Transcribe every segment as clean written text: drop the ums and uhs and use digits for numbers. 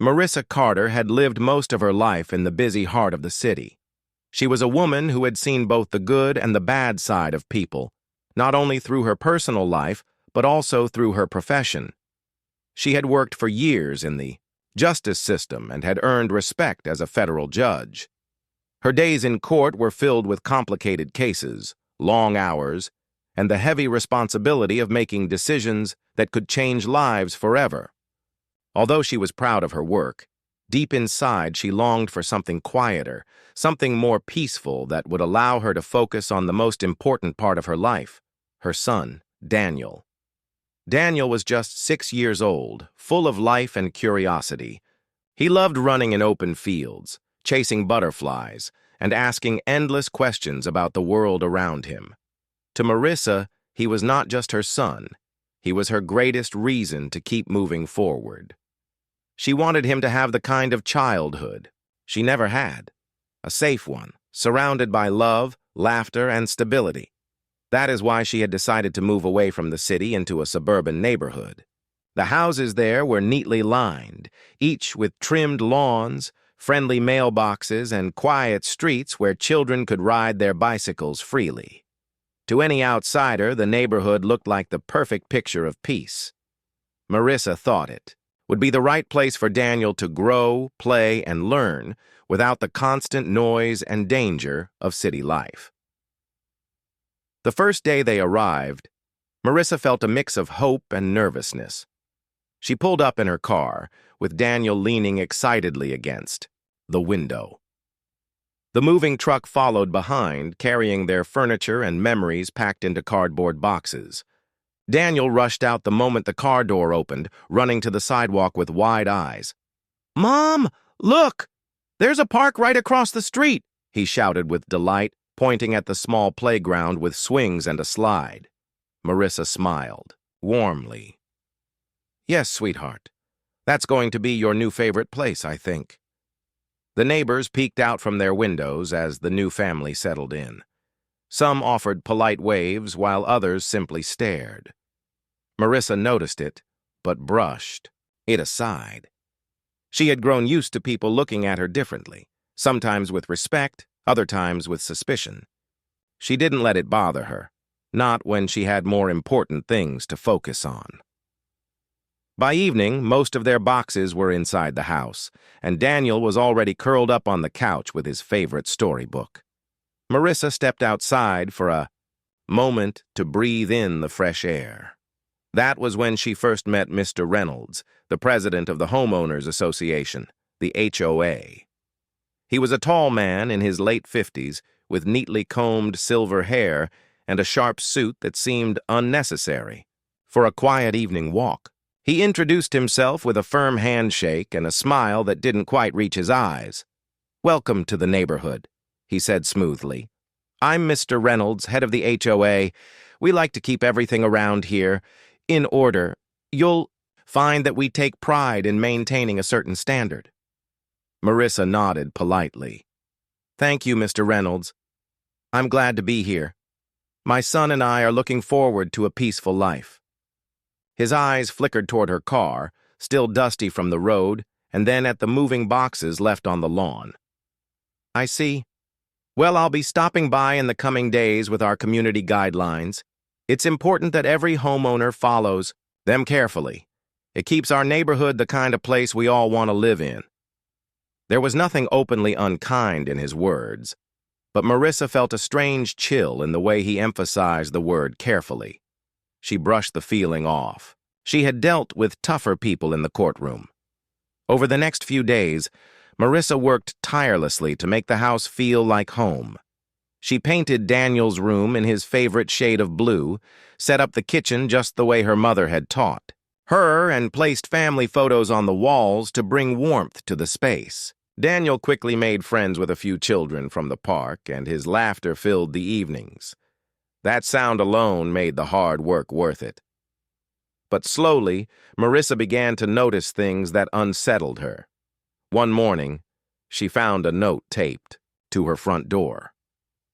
Marissa Carter had lived most of her life in the busy heart of the city. She was a woman who had seen both the good and the bad side of people, not only through her personal life, but also through her profession. She had worked for years in the justice system and had earned respect as a federal judge. Her days in court were filled with complicated cases, long hours, and the heavy responsibility of making decisions that could change lives forever. Although she was proud of her work, deep inside she longed for something quieter, something more peaceful that would allow her to focus on the most important part of her life, her son, Daniel. Daniel was just 6 years old, full of life and curiosity. He loved running in open fields, chasing butterflies, and asking endless questions about the world around him. To Marissa, he was not just her son. He was her greatest reason to keep moving forward. She wanted him to have the kind of childhood she never had, a safe one, surrounded by love, laughter, and stability. That is why she had decided to move away from the city into a suburban neighborhood. The houses there were neatly lined, each with trimmed lawns, friendly mailboxes, and quiet streets where children could ride their bicycles freely. To any outsider, the neighborhood looked like the perfect picture of peace. Marissa thought it would be the right place for Daniel to grow, play, and learn without the constant noise and danger of city life. The first day they arrived, Marissa felt a mix of hope and nervousness. She pulled up in her car, with Daniel leaning excitedly against the window. The moving truck followed behind, carrying their furniture and memories packed into cardboard boxes. Daniel rushed out the moment the car door opened, running to the sidewalk with wide eyes. "Mom, look! There's a park right across the street!" he shouted with delight, pointing at the small playground with swings and a slide. Marissa smiled, warmly. "Yes, sweetheart. That's going to be your new favorite place, I think." The neighbors peeked out from their windows as the new family settled in. Some offered polite waves, while others simply stared. Marissa noticed it, but brushed it aside. She had grown used to people looking at her differently, sometimes with respect, other times with suspicion. She didn't let it bother her, not when she had more important things to focus on. By evening, most of their boxes were inside the house, and Daniel was already curled up on the couch with his favorite storybook. Marissa stepped outside for a moment to breathe in the fresh air. That was when she first met Mr. Reynolds, the president of the Homeowners Association, the HOA. He was a tall man in his late 50s, with neatly combed silver hair and a sharp suit that seemed unnecessary for a quiet evening walk. He introduced himself with a firm handshake and a smile that didn't quite reach his eyes. "Welcome to the neighborhood," he said smoothly. "I'm Mr. Reynolds, head of the HOA. We like to keep everything around here in order. You'll find that we take pride in maintaining a certain standard." Marissa nodded politely. "Thank you, Mr. Reynolds. I'm glad to be here. My son and I are looking forward to a peaceful life." His eyes flickered toward her car, still dusty from the road, and then at the moving boxes left on the lawn. "I see. Well, I'll be stopping by in the coming days with our community guidelines. It's important that every homeowner follows them carefully. It keeps our neighborhood the kind of place we all want to live in." There was nothing openly unkind in his words, but Marissa felt a strange chill in the way he emphasized the word carefully. She brushed the feeling off. She had dealt with tougher people in the courtroom. Over the next few days, Marissa worked tirelessly to make the house feel like home. She painted Daniel's room in his favorite shade of blue, set up the kitchen just the way her mother had taught her, and placed family photos on the walls to bring warmth to the space. Daniel quickly made friends with a few children from the park, and his laughter filled the evenings. That sound alone made the hard work worth it. But slowly, Marissa began to notice things that unsettled her. One morning, she found a note taped to her front door.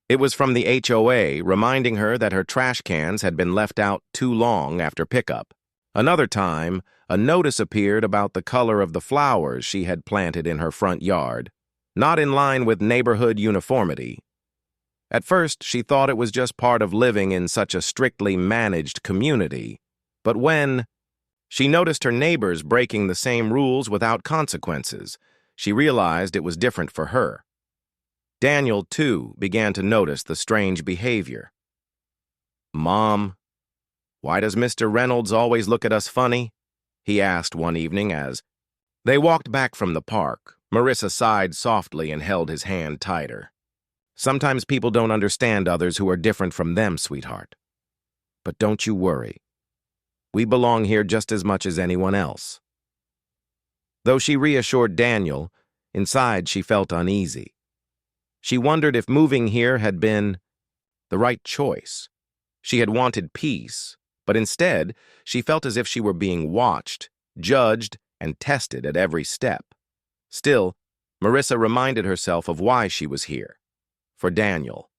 It was from the HOA, reminding her that her trash cans had been left out too long after pickup. Another time, a notice appeared about the color of the flowers she had planted in her front yard, not in line with neighborhood uniformity. At first, she thought it was just part of living in such a strictly managed community, but when she noticed her neighbors breaking the same rules without consequences, she realized it was different for her. Daniel, too, began to notice the strange behavior. "Mom, why does Mr. Reynolds always look at us funny?" he asked one evening as they walked back from the park. Marissa sighed softly and held his hand tighter. "Sometimes people don't understand others who are different from them, sweetheart. But don't you worry. We belong here just as much as anyone else." Though she reassured Daniel, inside she felt uneasy. She wondered if moving here had been the right choice. She had wanted peace, but instead she felt as if she were being watched, judged, and tested at every step. Still, Marissa reminded herself of why she was here. For Daniel.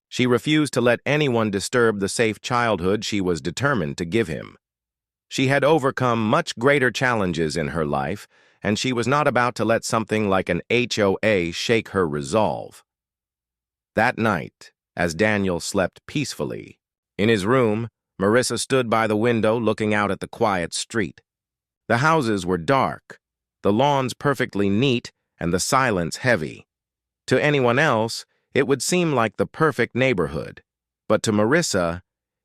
She refused to let anyone disturb the safe childhood she was determined to give him. She had overcome much greater challenges in her life, and she was not about to let something like an HOA shake her resolve. That night, as Daniel slept peacefully, in his room, Marissa stood by the window looking out at the quiet street. The houses were dark, the lawns perfectly neat, and the silence heavy. To anyone else, it would seem like the perfect neighborhood, but to Marissa,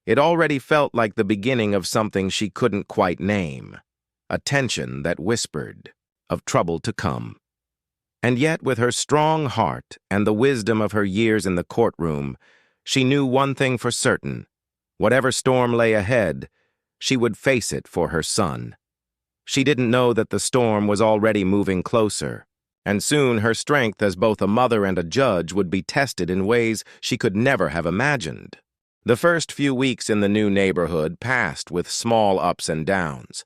it already felt like the beginning of something she couldn't quite name, a tension that whispered of trouble to come. And yet, with her strong heart and the wisdom of her years in the courtroom, she knew one thing for certain: whatever storm lay ahead, she would face it for her son. She didn't know that the storm was already moving closer, and soon her strength as both a mother and a judge would be tested in ways she could never have imagined. The first few weeks in the new neighborhood passed with small ups and downs.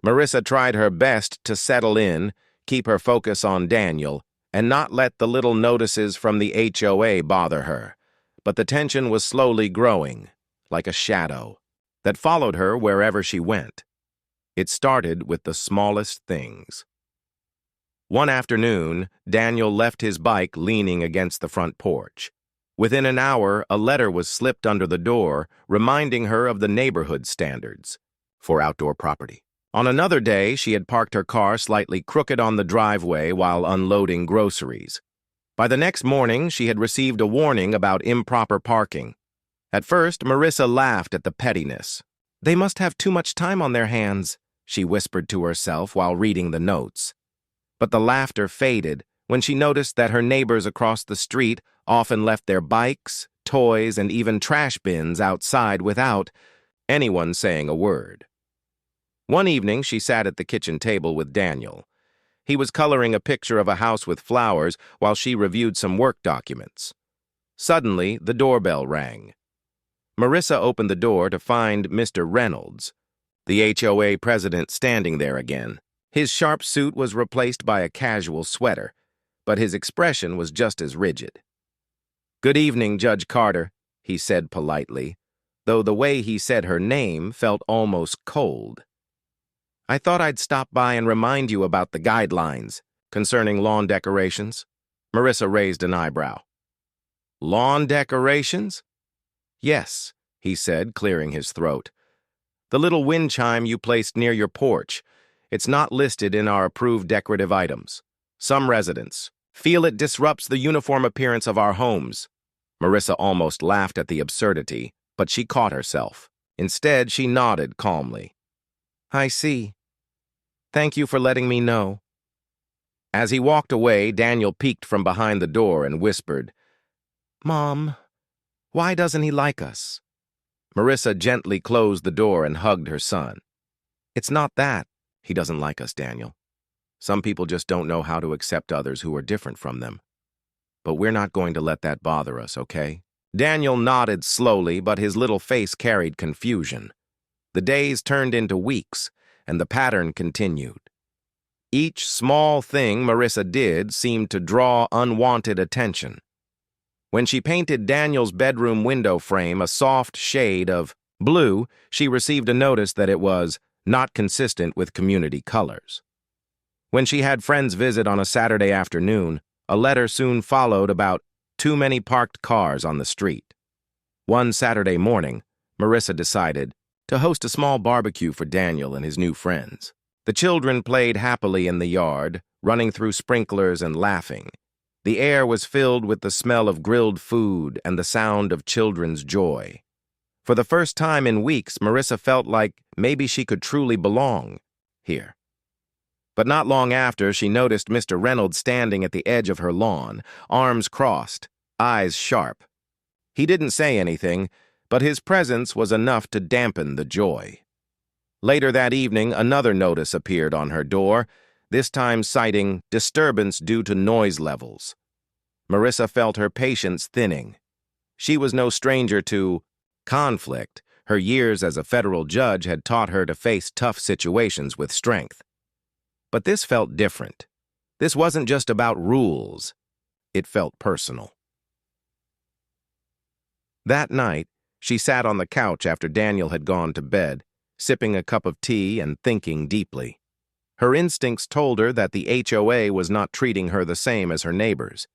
Marissa tried her best to settle in, keep her focus on Daniel, and not let the little notices from the HOA bother her. But the tension was slowly growing, like a shadow, that followed her wherever she went. It started with the smallest things. One afternoon, Daniel left his bike leaning against the front porch. Within an hour, a letter was slipped under the door, reminding her of the neighborhood standards for outdoor property. On another day, she had parked her car slightly crooked on the driveway while unloading groceries. By the next morning, she had received a warning about improper parking. At first, Marissa laughed at the pettiness. "They must have too much time on their hands," she whispered to herself while reading the notes. But the laughter faded when she noticed that her neighbors across the street often left their bikes, toys, and even trash bins outside without anyone saying a word. One evening, she sat at the kitchen table with Daniel. He was coloring a picture of a house with flowers while she reviewed some work documents. Suddenly, the doorbell rang. Marissa opened the door to find Mr. Reynolds, the HOA president, standing there again. His sharp suit was replaced by a casual sweater, but his expression was just as rigid. "Good evening, Judge Carter," he said politely, though the way he said her name felt almost cold. "I thought I'd stop by and remind you about the guidelines concerning lawn decorations." Marissa raised an eyebrow. "Lawn decorations?" "Yes," he said, clearing his throat. "The little wind chime you placed near your porch. It's not listed in our approved decorative items. Some residents feel it disrupts the uniform appearance of our homes." Marissa almost laughed at the absurdity, but she caught herself. Instead, she nodded calmly. "I see. Thank you for letting me know." As he walked away, Daniel peeked from behind the door and whispered, "Mom, why doesn't he like us?" Marissa gently closed the door and hugged her son. "It's not that he doesn't like us, Daniel. Some people just don't know how to accept others who are different from them. But we're not going to let that bother us, okay?" Daniel nodded slowly, but his little face carried confusion. The days turned into weeks, and the pattern continued. Each small thing Marissa did seemed to draw unwanted attention. When she painted Daniel's bedroom window frame a soft shade of blue, she received a notice that it was not consistent with community colors. When she had friends visit on a Saturday afternoon, a letter soon followed about too many parked cars on the street. One Saturday morning, Marissa decided to host a small barbecue for Daniel and his new friends. The children played happily in the yard, running through sprinklers and laughing. The air was filled with the smell of grilled food and the sound of children's joy. For the first time in weeks, Marissa felt like maybe she could truly belong here. But not long after, she noticed Mr. Reynolds standing at the edge of her lawn, arms crossed, eyes sharp. He didn't say anything, but his presence was enough to dampen the joy. Later that evening, another notice appeared on her door, this time citing disturbance due to noise levels. Marissa felt her patience thinning. She was no stranger to conflict. Her years as a federal judge had taught her to face tough situations with strength. But this felt different. This wasn't just about rules. It felt personal. That night, she sat on the couch after Daniel had gone to bed, sipping a cup of tea and thinking deeply. Her instincts told her that the HOA was not treating her the same as her neighbors.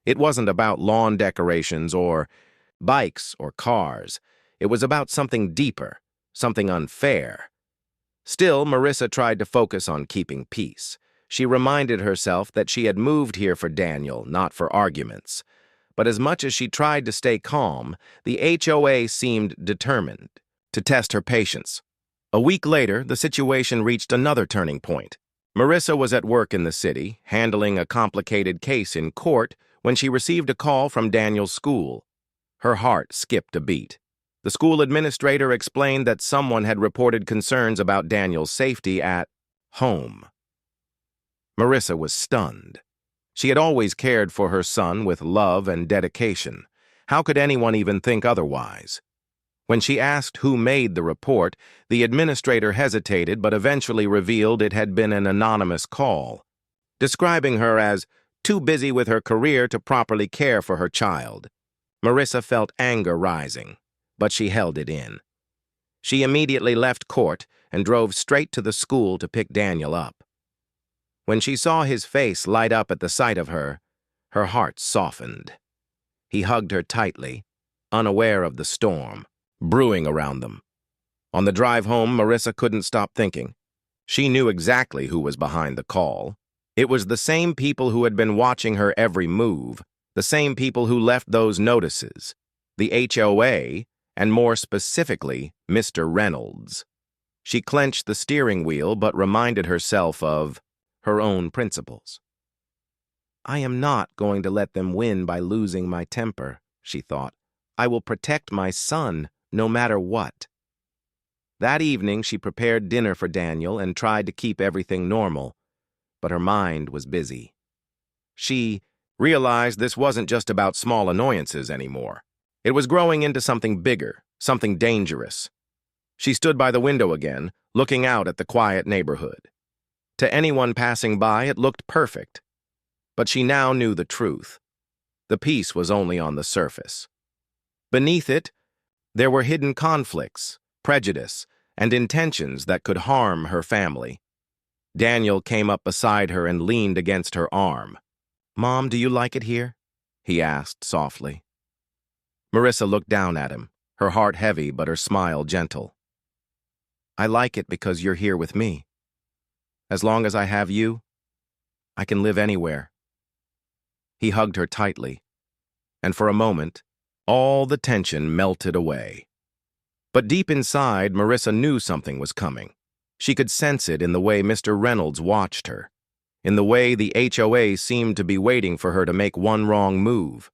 It wasn't about lawn decorations or bikes or cars. It was about something deeper, something unfair. Still, Marissa tried to focus on keeping peace. She reminded herself that she had moved here for Daniel, not for arguments. But as much as she tried to stay calm, the HOA seemed determined to test her patience. A week later, the situation reached another turning point. Marissa was at work in the city, handling a complicated case in court, when she received a call from Daniel's school. Her heart skipped a beat. The school administrator explained that someone had reported concerns about Daniel's safety at home. Marissa was stunned. She had always cared for her son with love and dedication. How could anyone even think otherwise? When she asked who made the report, the administrator hesitated but eventually revealed it had been an anonymous call, describing her as too busy with her career to properly care for her child. Marissa felt anger rising, but she held it in. She immediately left court and drove straight to the school to pick Daniel up. When she saw his face light up at the sight of her heart softened. He hugged her tightly, unaware of the storm brewing around them. On the drive home, Marissa couldn't stop thinking. She knew exactly who was behind the call. It was the same people who had been watching her every move, the same people who left those notices, the HOA, and more specifically, Mr. Reynolds. She clenched the steering wheel but reminded herself of her own principles. I am not going to let them win by losing my temper, she thought. I will protect my son, no matter what. That evening, she prepared dinner for Daniel and tried to keep everything normal, but her mind was busy. She realized this wasn't just about small annoyances anymore. It was growing into something bigger, something dangerous. She stood by the window again, looking out at the quiet neighborhood. To anyone passing by, it looked perfect. But she now knew the truth. The peace was only on the surface. Beneath it, there were hidden conflicts, prejudice, and intentions that could harm her family. Daniel came up beside her and leaned against her arm. Mom, do you like it here? He asked softly. Marissa looked down at him, her heart heavy but her smile gentle. I like it because you're here with me. As long as I have you, I can live anywhere. He hugged her tightly, and for a moment, all the tension melted away. But deep inside, Marissa knew something was coming. She could sense it in the way Mr. Reynolds watched her, in the way the HOA seemed to be waiting for her to make one wrong move.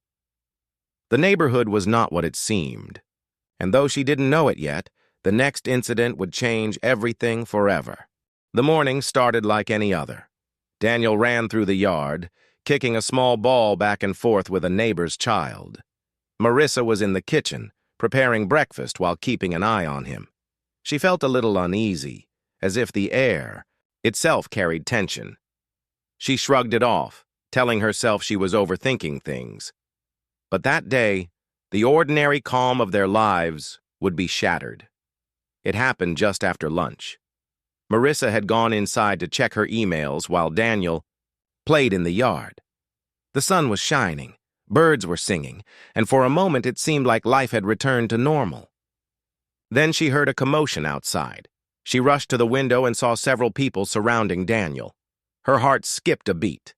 The neighborhood was not what it seemed, and though she didn't know it yet, the next incident would change everything forever. The morning started like any other. Daniel ran through the yard, kicking a small ball back and forth with a neighbor's child. Marissa was in the kitchen, preparing breakfast while keeping an eye on him. She felt a little uneasy, as if the air itself carried tension. She shrugged it off, telling herself she was overthinking things. But that day, the ordinary calm of their lives would be shattered. It happened just after lunch. Marissa had gone inside to check her emails while Daniel played in the yard. The sun was shining, birds were singing, and for a moment it seemed like life had returned to normal. Then she heard a commotion outside. She rushed to the window and saw several people surrounding Daniel. Her heart skipped a beat.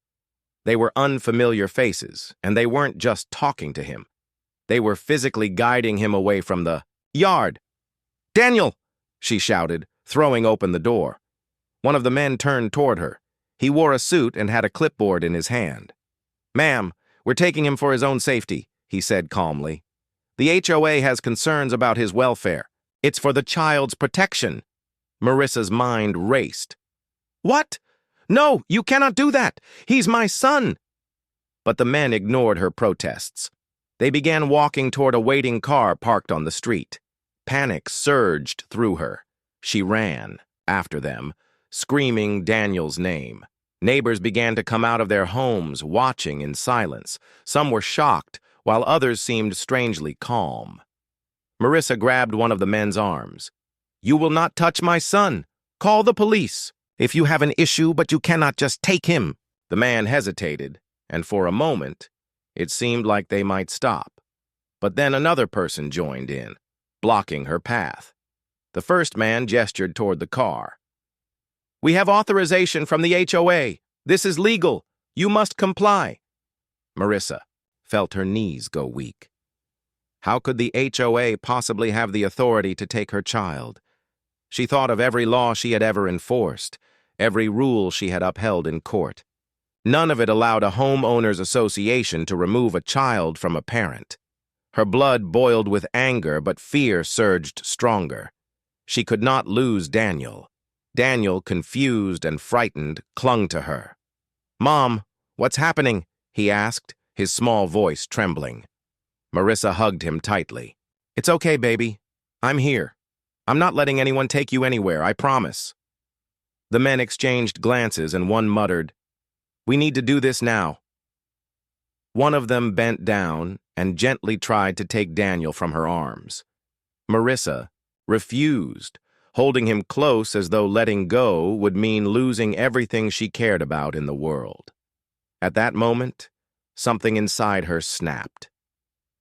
They were unfamiliar faces, and they weren't just talking to him. They were physically guiding him away from the yard. "Daniel!" she shouted, throwing open the door. One of the men turned toward her. He wore a suit and had a clipboard in his hand. "Ma'am, we're taking him for his own safety," he said calmly. "The HOA has concerns about his welfare. It's for the child's protection." Marissa's mind raced. "What? No, you cannot do that. He's my son." But the men ignored her protests. They began walking toward a waiting car parked on the street. Panic surged through her. She ran after them, screaming Daniel's name. Neighbors began to come out of their homes, watching in silence. Some were shocked, while others seemed strangely calm. Marissa grabbed one of the men's arms. "You will not touch my son. Call the police. If you have an issue, but you cannot just take him." The man hesitated, and for a moment, it seemed like they might stop. But then another person joined in, blocking her path. The first man gestured toward the car. "We have authorization from the HOA. This is legal. You must comply." Marissa felt her knees go weak. How could the HOA possibly have the authority to take her child? She thought of every law she had ever enforced, every rule she had upheld in court. None of it allowed a homeowners association to remove a child from a parent. Her blood boiled with anger, but fear surged stronger. She could not lose Daniel. Daniel, confused and frightened, clung to her. "Mom, what's happening?" he asked, his small voice trembling. Marissa hugged him tightly. "It's okay, baby. I'm here. I'm not letting anyone take you anywhere, I promise." The men exchanged glances and one muttered, "We need to do this now." One of them bent down and gently tried to take Daniel from her arms. Marissa refused, holding him close as though letting go would mean losing everything she cared about in the world. At that moment, something inside her snapped.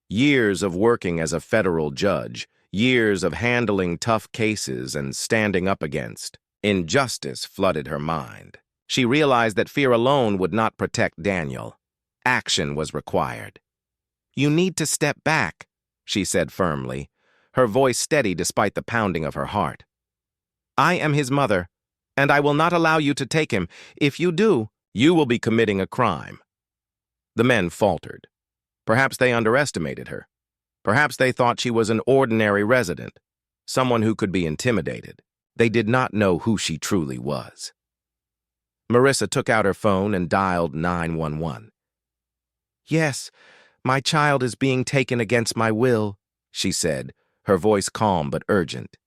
Years of working as a federal judge, years of handling tough cases and standing up against injustice flooded her mind. She realized that fear alone would not protect Daniel. Action was required. "You need to step back," she said firmly, her voice steady despite the pounding of her heart. "I am his mother, and I will not allow you to take him. If you do, you will be committing a crime." The men faltered. Perhaps they underestimated her. Perhaps they thought she was an ordinary resident, someone who could be intimidated. They did not know who she truly was. Marissa took out her phone and dialed 911. "Yes, my child is being taken against my will," she said, her voice calm but urgent.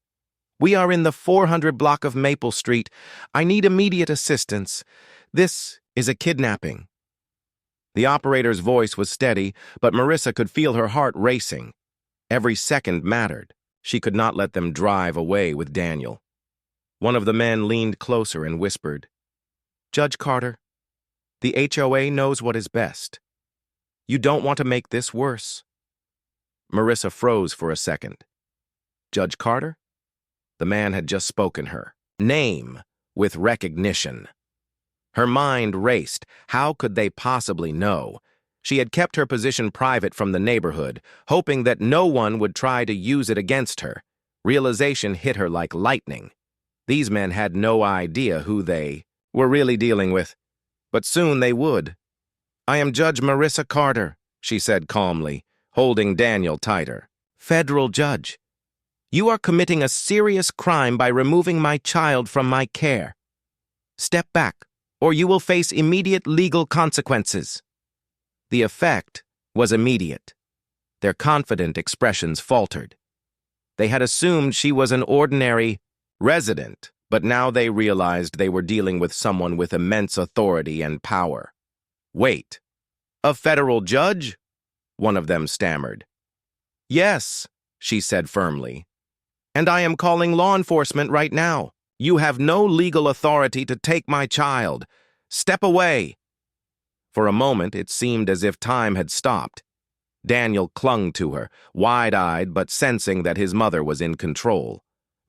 "We are in the 400 block of Maple Street. I need immediate assistance. This is a kidnapping." The operator's voice was steady, but Marissa could feel her heart racing. Every second mattered. She could not let them drive away with Daniel. One of the men leaned closer and whispered, "Judge Carter, the HOA knows what is best. You don't want to make this worse." Marissa froze for a second. Judge Carter? The man had just spoken her name with recognition. Her mind raced. How could they possibly know? She had kept her position private from the neighborhood, hoping that no one would try to use it against her. Realization hit her like lightning. These men had no idea who they were really dealing with. But soon they would. "I am Judge Marissa Carter," she said calmly, holding Daniel tighter. "Federal judge. You are committing a serious crime by removing my child from my care. Step back, or you will face immediate legal consequences." The effect was immediate. Their confident expressions faltered. They had assumed she was an ordinary resident, but now they realized they were dealing with someone with immense authority and power. "Wait, a federal judge?" one of them stammered. "Yes," she said firmly. "And I am calling law enforcement right now. You have no legal authority to take my child. Step away." For a moment, it seemed as if time had stopped. Daniel clung to her, wide-eyed but sensing that his mother was in control.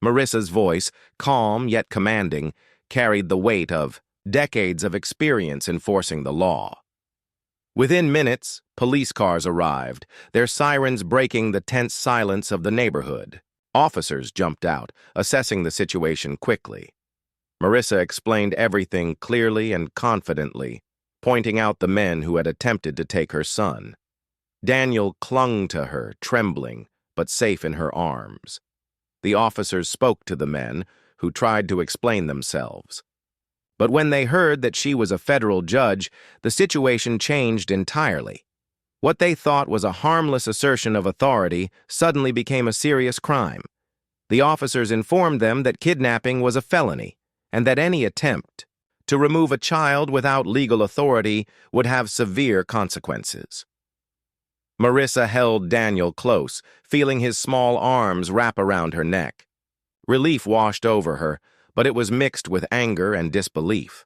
Marissa's voice, calm yet commanding, carried the weight of decades of experience enforcing the law. Within minutes, police cars arrived, their sirens breaking the tense silence of the neighborhood. Officers jumped out, assessing the situation quickly. Marissa explained everything clearly and confidently, pointing out the men who had attempted to take her son. Daniel clung to her, trembling, but safe in her arms. The officers spoke to the men, who tried to explain themselves. But when they heard that she was a federal judge, the situation changed entirely. What they thought was a harmless assertion of authority suddenly became a serious crime. The officers informed them that kidnapping was a felony, and that any attempt to remove a child without legal authority would have severe consequences. Marissa held Daniel close, feeling his small arms wrap around her neck. Relief washed over her, but it was mixed with anger and disbelief.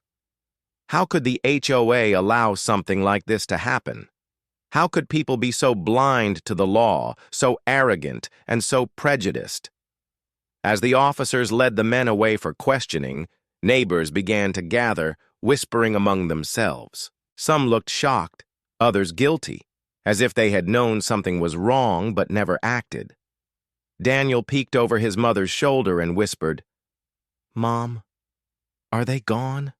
How could the HOA allow something like this to happen? How could people be so blind to the law, so arrogant, and so prejudiced? As the officers led the men away for questioning, neighbors began to gather, whispering among themselves. Some looked shocked, others guilty, as if they had known something was wrong but never acted. Daniel peeked over his mother's shoulder and whispered, "Mom, are they gone?"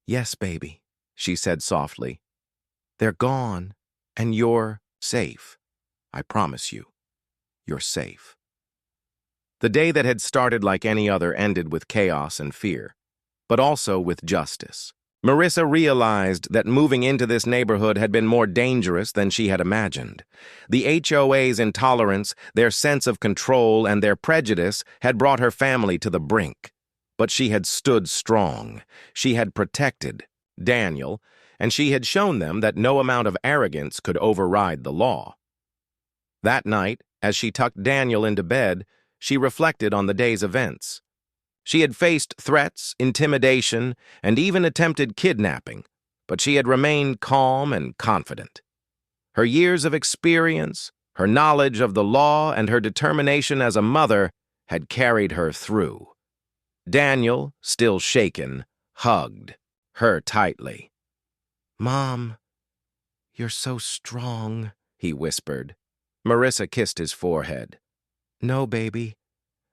"Yes, baby," she said softly. "They're gone, and you're safe. I promise you, you're safe." The day that had started like any other ended with chaos and fear, but also with justice. Marissa realized that moving into this neighborhood had been more dangerous than she had imagined. The HOA's intolerance, their sense of control, and their prejudice had brought her family to the brink. But she had stood strong. She had protected Daniel, and she had shown them that no amount of arrogance could override the law. That night, as she tucked Daniel into bed, she reflected on the day's events. She had faced threats, intimidation, and even attempted kidnapping, but she had remained calm and confident. Her years of experience, her knowledge of the law, and her determination as a mother had carried her through. Daniel, still shaken, hugged her tightly. "Mom, you're so strong," he whispered. Marissa kissed his forehead. "No, baby.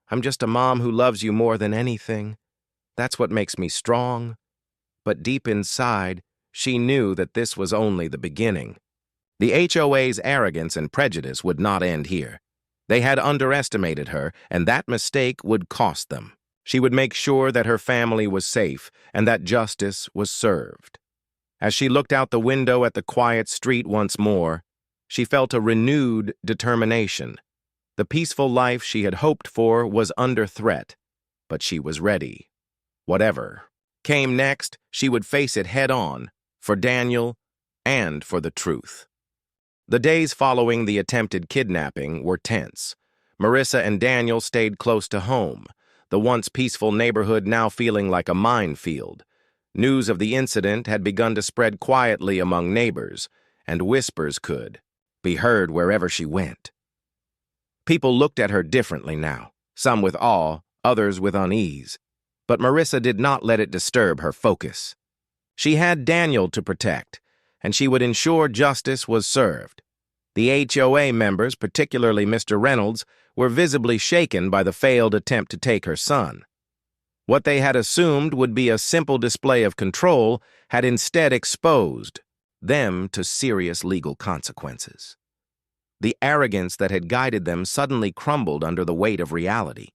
I'm just a mom who loves you more than anything. That's what makes me strong." But deep inside, she knew that this was only the beginning. The HOA's arrogance and prejudice would not end here. They had underestimated her, and that mistake would cost them. She would make sure that her family was safe and that justice was served. As she looked out the window at the quiet street once more, she felt a renewed determination. The peaceful life she had hoped for was under threat, but she was ready. Whatever came next, she would face it head-on, for Daniel and for the truth. The days following the attempted kidnapping were tense. Marissa and Daniel stayed close to home, the once peaceful neighborhood now feeling like a minefield. News of the incident had begun to spread quietly among neighbors, and whispers could be heard wherever she went. People looked at her differently now, some with awe, others with unease. But Marissa did not let it disturb her focus. She had Daniel to protect, and she would ensure justice was served. The HOA members, particularly Mr. Reynolds, were visibly shaken by the failed attempt to take her son. What they had assumed would be a simple display of control had instead exposed them to serious legal consequences. The arrogance that had guided them suddenly crumbled under the weight of reality.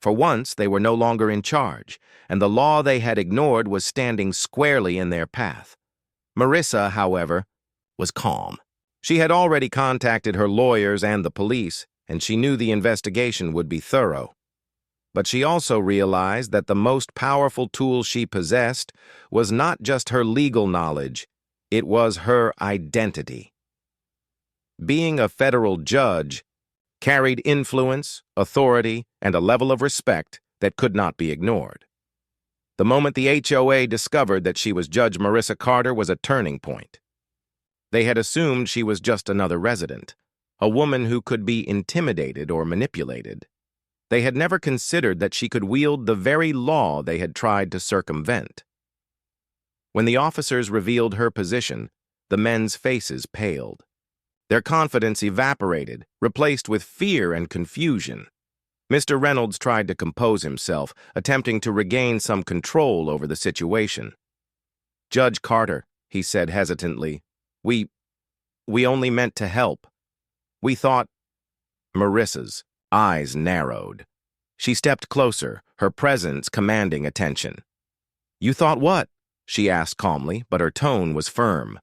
For once, they were no longer in charge, and the law they had ignored was standing squarely in their path. Marissa, however, was calm. She had already contacted her lawyers and the police, and she knew the investigation would be thorough. But she also realized that the most powerful tool she possessed was not just her legal knowledge, it was her identity. Being a federal judge carried influence, authority, and a level of respect that could not be ignored. The moment the HOA discovered that she was Judge Marissa Carter was a turning point. They had assumed she was just another resident, a woman who could be intimidated or manipulated. They had never considered that she could wield the very law they had tried to circumvent. When the officers revealed her position, the men's faces paled. Their confidence evaporated, replaced with fear and confusion. Mr. Reynolds tried to compose himself, attempting to regain some control over the situation. "Judge Carter," he said hesitantly, we only meant to help. We thought—" Marissa's eyes narrowed. She stepped closer, her presence commanding attention. "You thought what?" she asked calmly, but her tone was firm.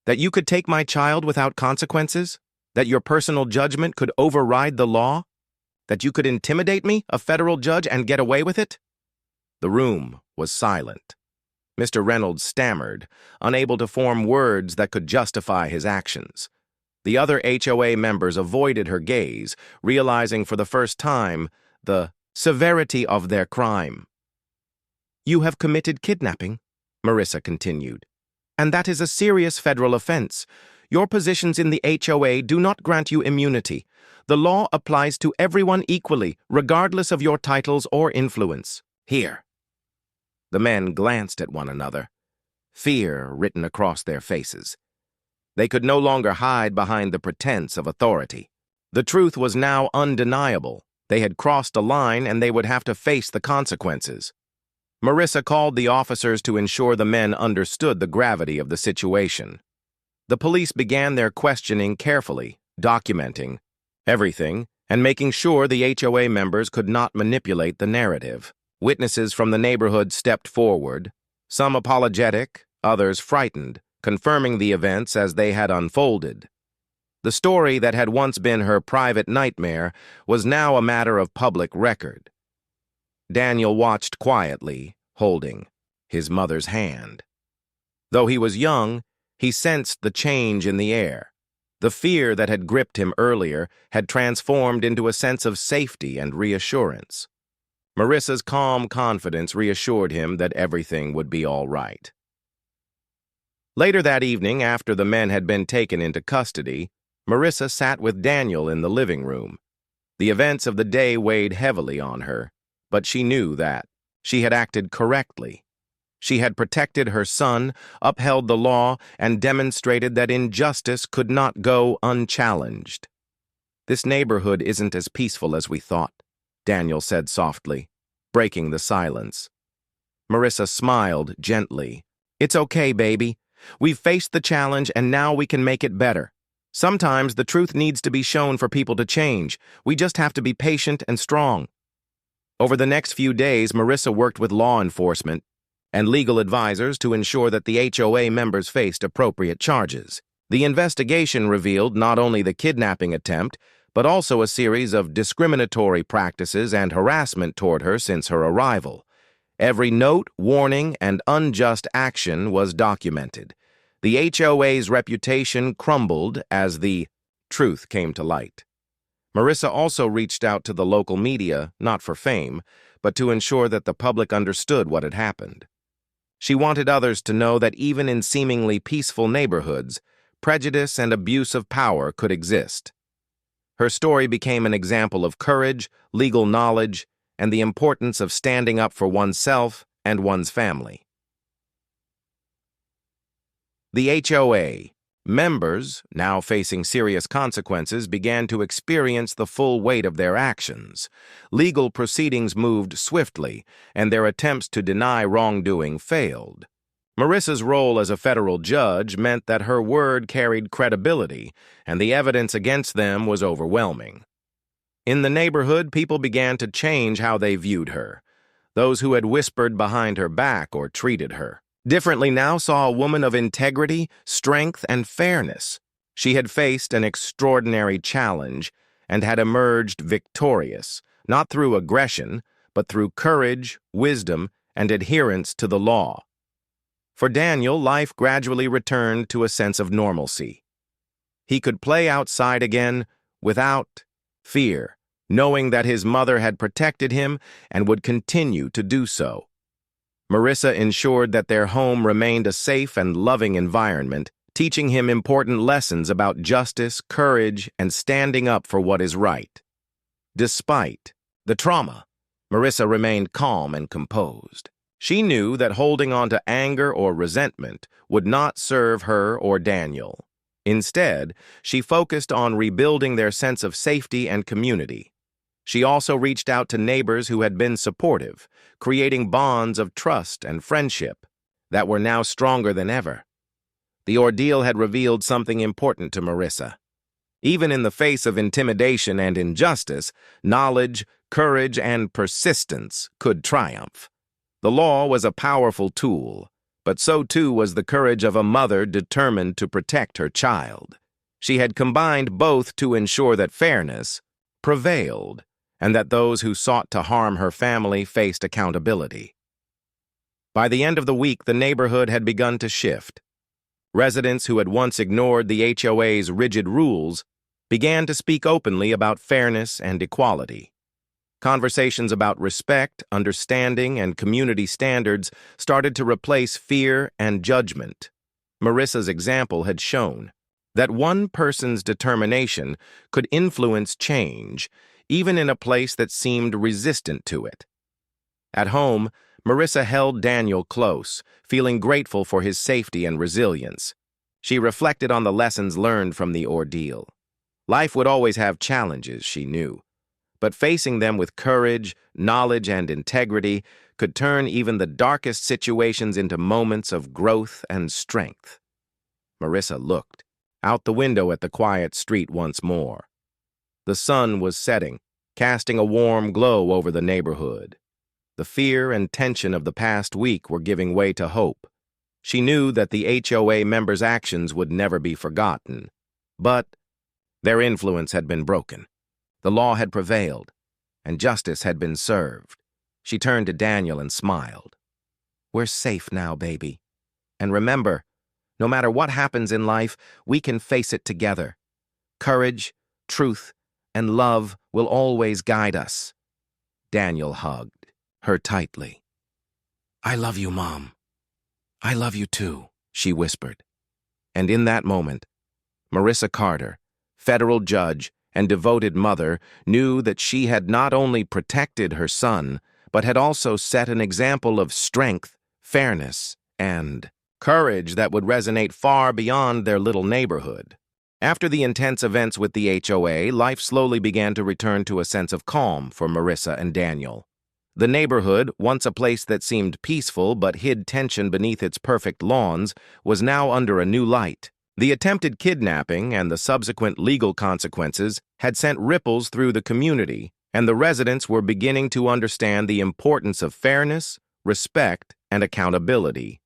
"That you could take my child without consequences? That your personal judgment could override the law? That you could intimidate me, a federal judge, and get away with it?" The room was silent. Mr. Reynolds stammered, unable to form words that could justify his actions. The other HOA members avoided her gaze, realizing for the first time the severity of their crime. "You have committed kidnapping," Marissa continued, "and that is a serious federal offense. Your positions in the HOA do not grant you immunity. The law applies to everyone equally, regardless of your titles or influence. Here." The men glanced at one another, fear written across their faces. They could no longer hide behind the pretense of authority. The truth was now undeniable. They had crossed a line and they would have to face the consequences. Marissa called the officers to ensure the men understood the gravity of the situation. The police began their questioning carefully, documenting everything and making sure the HOA members could not manipulate the narrative. Witnesses from the neighborhood stepped forward, some apologetic, others frightened, confirming the events as they had unfolded. The story that had once been her private nightmare was now a matter of public record. Daniel watched quietly, holding his mother's hand. Though he was young, he sensed the change in the air. The fear that had gripped him earlier had transformed into a sense of safety and reassurance. Marissa's calm confidence reassured him that everything would be all right. Later that evening, after the men had been taken into custody, Marissa sat with Daniel in the living room. The events of the day weighed heavily on her, but she knew that she had acted correctly. She had protected her son, upheld the law, and demonstrated that injustice could not go unchallenged. "This neighborhood isn't as peaceful as we thought," Daniel said softly, breaking the silence. Marissa smiled gently. "It's okay, baby. We've faced the challenge and now we can make it better. Sometimes the truth needs to be shown for people to change. We just have to be patient and strong." Over the next few days, Marissa worked with law enforcement and legal advisors to ensure that the HOA members faced appropriate charges. The investigation revealed not only the kidnapping attempt, but also a series of discriminatory practices and harassment toward her since her arrival. Every note, warning, and unjust action was documented. The HOA's reputation crumbled as the truth came to light. Marissa also reached out to the local media, not for fame, but to ensure that the public understood what had happened. She wanted others to know that even in seemingly peaceful neighborhoods, prejudice and abuse of power could exist. Her story became an example of courage, legal knowledge, and the importance of standing up for oneself and one's family. The HOA members, now facing serious consequences, began to experience the full weight of their actions. Legal proceedings moved swiftly, and their attempts to deny wrongdoing failed. Marissa's role as a federal judge meant that her word carried credibility, and the evidence against them was overwhelming. In the neighborhood, people began to change how they viewed her. Those who had whispered behind her back or treated her differently now saw a woman of integrity, strength, and fairness. She had faced an extraordinary challenge and had emerged victorious, not through aggression, but through courage, wisdom, and adherence to the law. For Daniel, life gradually returned to a sense of normalcy. He could play outside again without fear, knowing that his mother had protected him and would continue to do so. Marissa ensured that their home remained a safe and loving environment, teaching him important lessons about justice, courage, and standing up for what is right. Despite the trauma, Marissa remained calm and composed. She knew that holding on to anger or resentment would not serve her or Daniel. Instead, she focused on rebuilding their sense of safety and community. She also reached out to neighbors who had been supportive, creating bonds of trust and friendship that were now stronger than ever. The ordeal had revealed something important to Marissa. Even in the face of intimidation and injustice, knowledge, courage, and persistence could triumph. The law was a powerful tool, but so too was the courage of a mother determined to protect her child. She had combined both to ensure that fairness prevailed and that those who sought to harm her family faced accountability. By the end of the week, the neighborhood had begun to shift. Residents who had once ignored the HOA's rigid rules began to speak openly about fairness and equality. Conversations about respect, understanding, and community standards started to replace fear and judgment. Marissa's example had shown that one person's determination could influence change, even in a place that seemed resistant to it. At home, Marissa held Daniel close, feeling grateful for his safety and resilience. She reflected on the lessons learned from the ordeal. Life would always have challenges, she knew, but facing them with courage, knowledge, and integrity could turn even the darkest situations into moments of growth and strength. Marissa looked out the window at the quiet street once more. The sun was setting, casting a warm glow over the neighborhood. The fear and tension of the past week were giving way to hope. She knew that the HOA members' actions would never be forgotten, but their influence had been broken. The law had prevailed, and justice had been served. She turned to Daniel and smiled. "We're safe now, baby. And remember, no matter what happens in life, we can face it together. Courage, truth, and love will always guide us." Daniel hugged her tightly. "I love you, Mom. I love you too," she whispered. And in that moment, Marissa Carter, federal judge and devoted mother, knew that she had not only protected her son, but had also set an example of strength, fairness, and courage that would resonate far beyond their little neighborhood. After the intense events with the HOA, life slowly began to return to a sense of calm for Marissa and Daniel. The neighborhood, once a place that seemed peaceful but hid tension beneath its perfect lawns, was now under a new light. The attempted kidnapping and the subsequent legal consequences had sent ripples through the community, and the residents were beginning to understand the importance of fairness, respect, and accountability.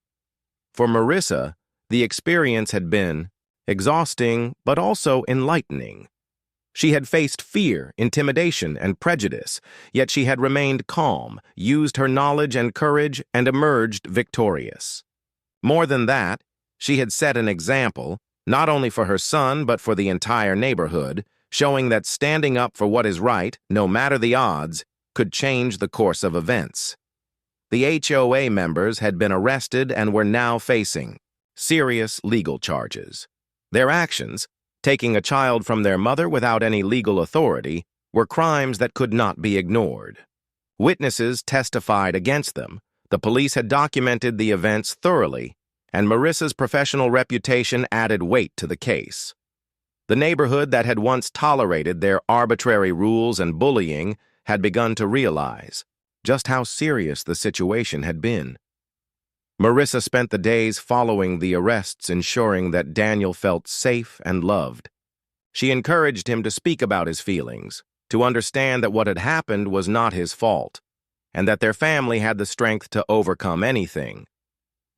For Marissa, the experience had been exhausting but also enlightening. She had faced fear, intimidation, and prejudice, yet she had remained calm, used her knowledge and courage, and emerged victorious. More than that, she had set an example, not only for her son but for the entire neighborhood, showing that standing up for what is right, no matter the odds, could change the course of events. The HOA members had been arrested and were now facing serious legal charges. Their actions, taking a child from their mother without any legal authority, were crimes that could not be ignored. Witnesses testified against them. The police had documented the events thoroughly, and Marissa's professional reputation added weight to the case. The neighborhood that had once tolerated their arbitrary rules and bullying had begun to realize just how serious the situation had been. Marissa spent the days following the arrests ensuring that Daniel felt safe and loved. She encouraged him to speak about his feelings, to understand that what had happened was not his fault, and that their family had the strength to overcome anything.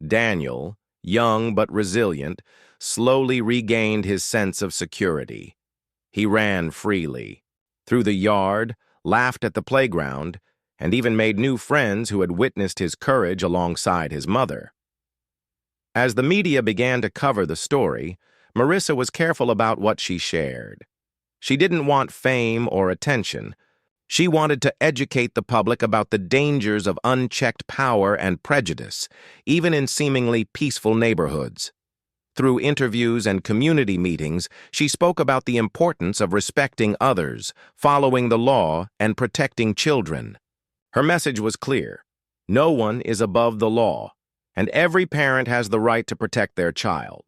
Daniel, young but resilient, slowly regained his sense of security. He ran freely, through the yard, laughed at the playground, and even made new friends who had witnessed his courage alongside his mother. As the media began to cover the story, Marissa was careful about what she shared. She didn't want fame or attention, She wanted to educate the public about the dangers of unchecked power and prejudice, even in seemingly peaceful neighborhoods. Through interviews and community meetings, she spoke about the importance of respecting others, following the law, and protecting children. Her message was clear. No one is above the law, and every parent has the right to protect their child.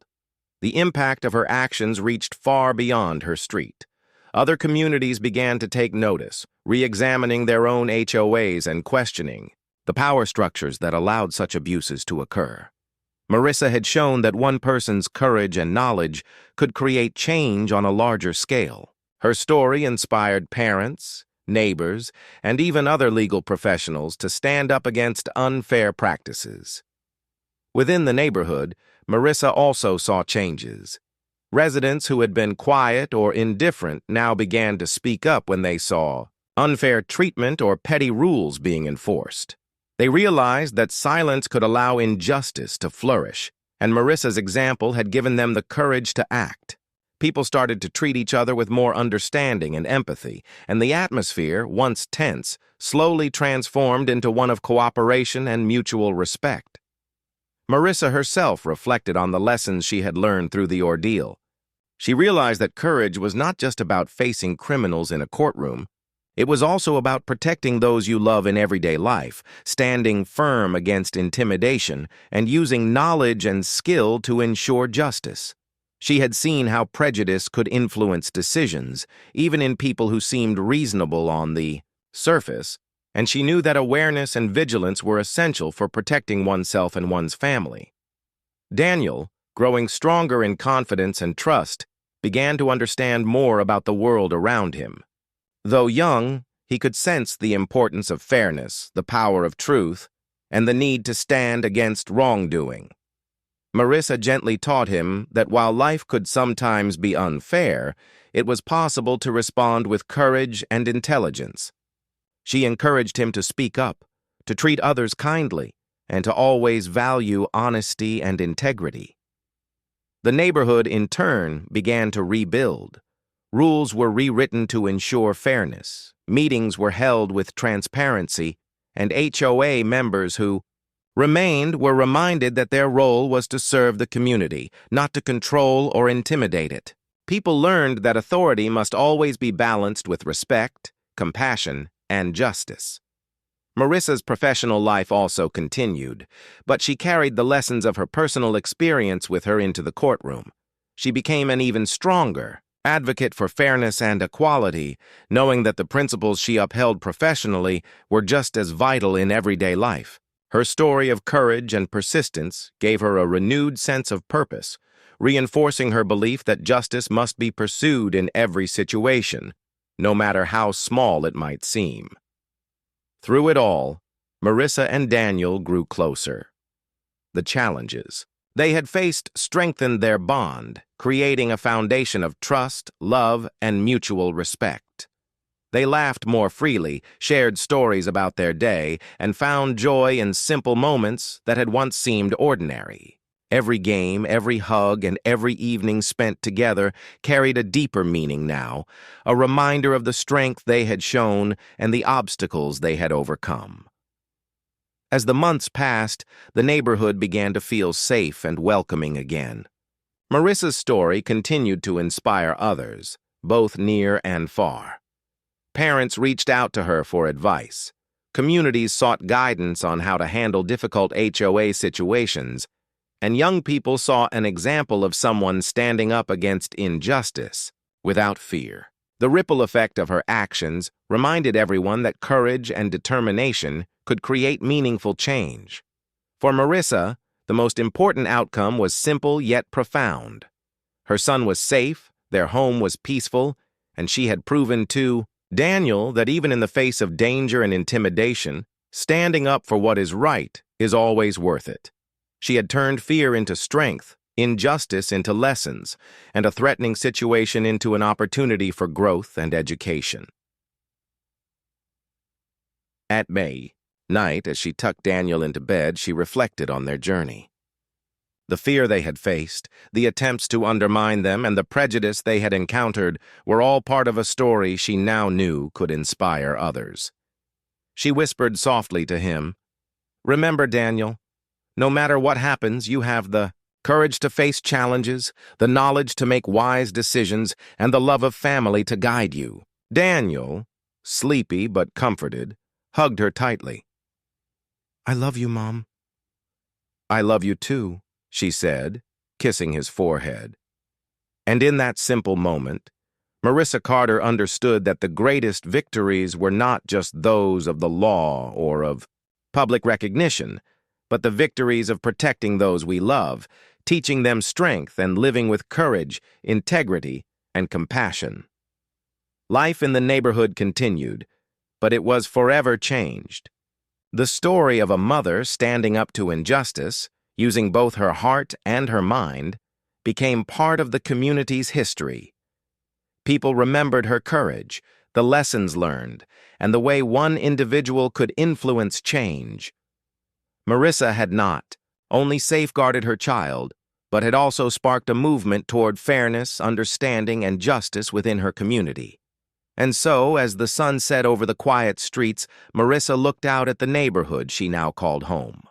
The impact of her actions reached far beyond her street. Other communities began to take notice, re-examining their own HOAs and questioning the power structures that allowed such abuses to occur. Marissa had shown that one person's courage and knowledge could create change on a larger scale. Her story inspired parents, neighbors, and even other legal professionals to stand up against unfair practices. Within the neighborhood, Marissa also saw changes. Residents who had been quiet or indifferent now began to speak up when they saw unfair treatment or petty rules being enforced. They realized that silence could allow injustice to flourish, and Marissa's example had given them the courage to act. People started to treat each other with more understanding and empathy, and the atmosphere, once tense, slowly transformed into one of cooperation and mutual respect. Marissa herself reflected on the lessons she had learned through the ordeal. She realized that courage was not just about facing criminals in a courtroom. It was also about protecting those you love in everyday life, standing firm against intimidation, and using knowledge and skill to ensure justice. She had seen how prejudice could influence decisions, even in people who seemed reasonable on the surface, and she knew that awareness and vigilance were essential for protecting oneself and one's family. Daniel, growing stronger in confidence and trust, began to understand more about the world around him. Though young, he could sense the importance of fairness, the power of truth, and the need to stand against wrongdoing. Marissa gently taught him that while life could sometimes be unfair, it was possible to respond with courage and intelligence. She encouraged him to speak up, to treat others kindly, and to always value honesty and integrity. The neighborhood, in turn, began to rebuild. Rules were rewritten to ensure fairness, meetings were held with transparency, and HOA members who remained were reminded that their role was to serve the community, not to control or intimidate it. People learned that authority must always be balanced with respect, compassion, and justice. Marissa's professional life also continued, but she carried the lessons of her personal experience with her into the courtroom. She became an even stronger advocate for fairness and equality, knowing that the principles she upheld professionally were just as vital in everyday life. Her story of courage and persistence gave her a renewed sense of purpose, reinforcing her belief that justice must be pursued in every situation, no matter how small it might seem. Through it all, Marissa and Daniel grew closer. The challenges they had faced strengthened their bond, creating a foundation of trust, love, and mutual respect. They laughed more freely, shared stories about their day, and found joy in simple moments that had once seemed ordinary. Every game, every hug, and every evening spent together carried a deeper meaning now, a reminder of the strength they had shown and the obstacles they had overcome. As the months passed, the neighborhood began to feel safe and welcoming again. Marissa's story continued to inspire others, both near and far. Parents reached out to her for advice. Communities sought guidance on how to handle difficult HOA situations, and young people saw an example of someone standing up against injustice without fear. The ripple effect of her actions reminded everyone that courage and determination could create meaningful change. For Marissa, the most important outcome was simple yet profound. Her son was safe, their home was peaceful, and she had proven to Daniel that even in the face of danger and intimidation, standing up for what is right is always worth it. She had turned fear into strength, injustice into lessons, and a threatening situation into an opportunity for growth and education. At night, as she tucked Daniel into bed, she reflected on their journey. The fear they had faced, the attempts to undermine them, and the prejudice they had encountered were all part of a story she now knew could inspire others. She whispered softly to him, "Remember, Daniel, no matter what happens, you have the courage to face challenges, the knowledge to make wise decisions, and the love of family to guide you." Daniel, sleepy but comforted, hugged her tightly. "I love you, Mom." "I love you too," she said, kissing his forehead. And in that simple moment, Marissa Carter understood that the greatest victories were not just those of the law or of public recognition, but the victories of protecting those we love, teaching them strength and living with courage, integrity, and compassion. Life in the neighborhood continued, but it was forever changed. The story of a mother standing up to injustice, using both her heart and her mind, became part of the community's history. People remembered her courage, the lessons learned, and the way one individual could influence change. Marissa had not only safeguarded her child, but had also sparked a movement toward fairness, understanding, and justice within her community. And so, as the sun set over the quiet streets, Marissa looked out at the neighborhood she now called home.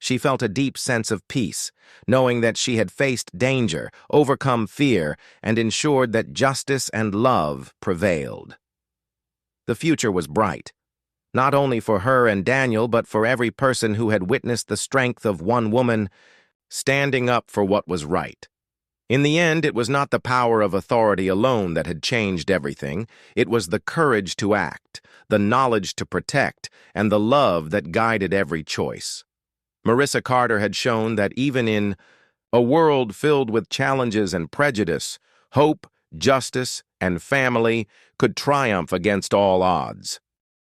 She felt a deep sense of peace, knowing that she had faced danger, overcome fear, and ensured that justice and love prevailed. The future was bright, not only for her and Daniel, but for every person who had witnessed the strength of one woman standing up for what was right. In the end, it was not the power of authority alone that had changed everything. It was the courage to act, the knowledge to protect, and the love that guided every choice. Marissa Carter had shown that even in a world filled with challenges and prejudice, hope, justice, and family could triumph against all odds.